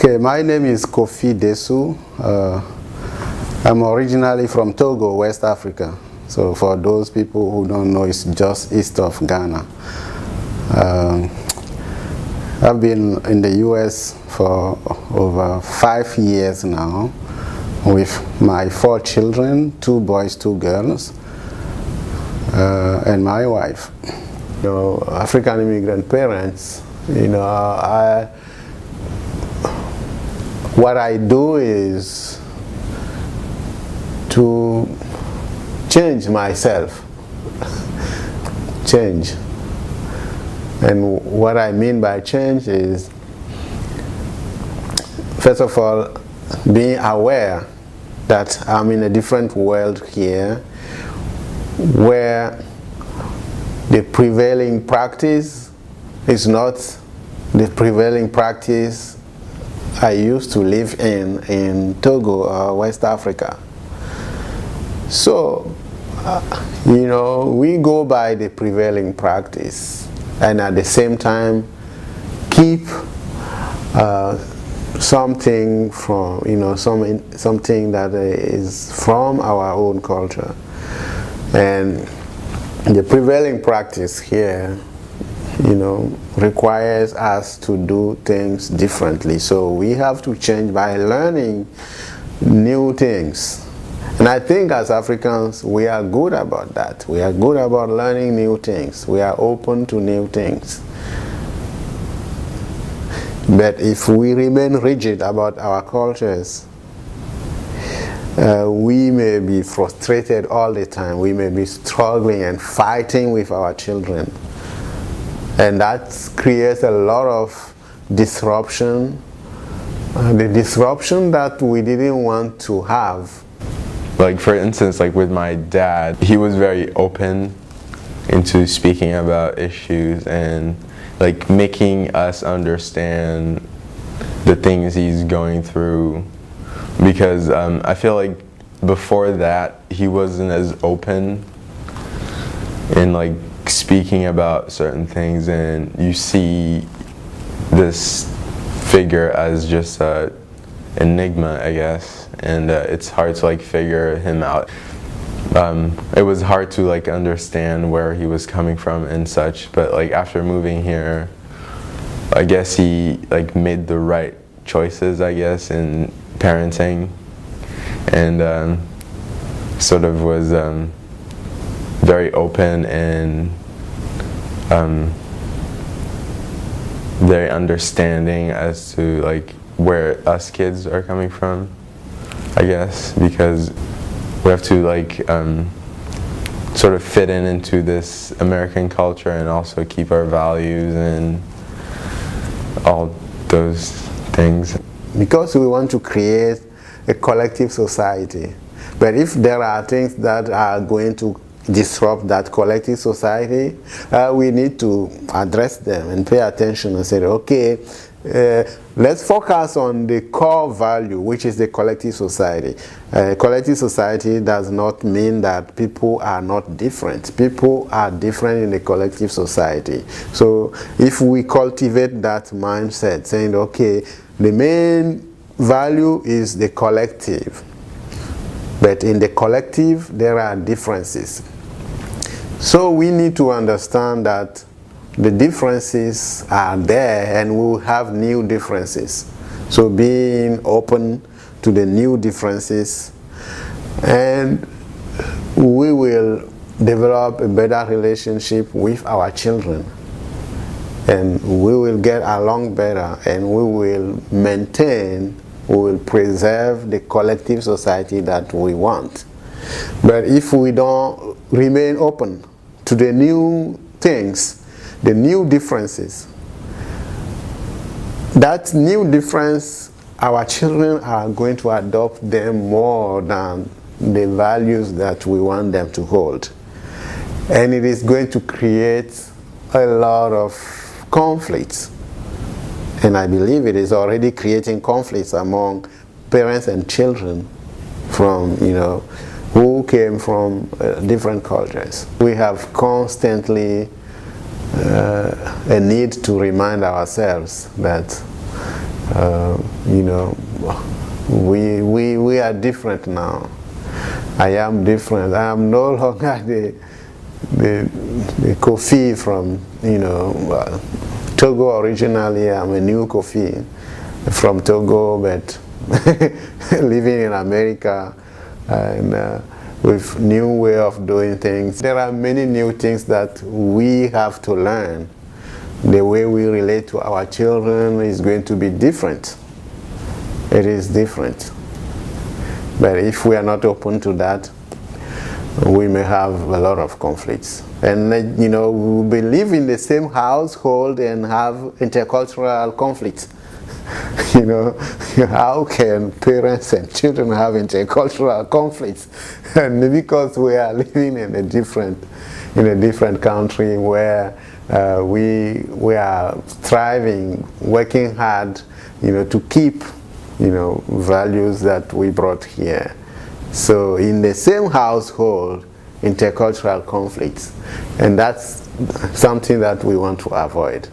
Okay, my name is Koffi Dessou. I'm originally from Togo, West Africa. So for those people who don't know, it's just east of Ghana. I've been in the US for over 5 years now with my 4 children, 2 boys, 2 girls, and my wife. You know, African immigrant parents, what I do is to change myself, change. And what I mean by change is, first of all, being aware that I'm in a different world here where the prevailing practice is not the prevailing practice I used to live in Togo or West Africa. So, we go by the prevailing practice and at the same time keep something from, something that is from our own culture. And the prevailing practice here, requires us to do things differently. So we have to change by learning new things. And I think as Africans, we are good about that. We are good about learning new things. We are open to new things. But if we remain rigid about our cultures, we may be frustrated all the time. We may be struggling and fighting with our children. And that creates a lot of disruption, the disruption that we didn't want to have. Like for instance, like with my dad, he was very open into speaking about issues and like making us understand the things he's going through. Because I feel like before that, he wasn't as open in like speaking about certain things, and you see this figure as just a enigma, I guess, and it's hard to like figure him out. It was hard to like understand where he was coming from and such, but like after moving here, I guess he like made the right choices, I guess, in parenting, and sort of was very open and very understanding as to like where us kids are coming from, I guess, because we have to like sort of fit into this American culture and also keep our values and all those things. Because we want to create a collective society. But if there are things that are going to disrupt that collective society, we need to address them and pay attention and say, okay, let's focus on the core value, which is the collective society. Collective society does not mean that people are not different. People are different in the collective society. So if we cultivate that mindset, saying, okay, the main value is the collective, but in the collective there are differences. So we need to understand that the differences are there and we will have new differences. So being open to the new differences, and we will develop a better relationship with our children, and we will get along better, and we will maintain, we will preserve the collective society that we want. But if we don't remain open to the new things, the new differences, that new difference, our children are going to adopt them more than the values that we want them to hold. And it is going to create a lot of conflicts. And I believe it is already creating conflicts among parents and children from, who came from different cultures. We have constantly a need to remind ourselves that You know, we are different now. I am different. I am no longer the Koffi from, you know, Togo originally. I'm a new Koffi from Togo, but living in America and with new way of doing things. There are many new things that we have to learn. The way we relate to our children is going to be different. It is different. But if we are not open to that, we may have a lot of conflicts. And you know, we live in the same household and have intercultural conflicts. You know, how can parents and children have intercultural conflicts? And because we are living in a different country where we are striving, working hard, you know, to keep, you know, values that we brought here. So in the same household, intercultural conflicts, and that's something that we want to avoid.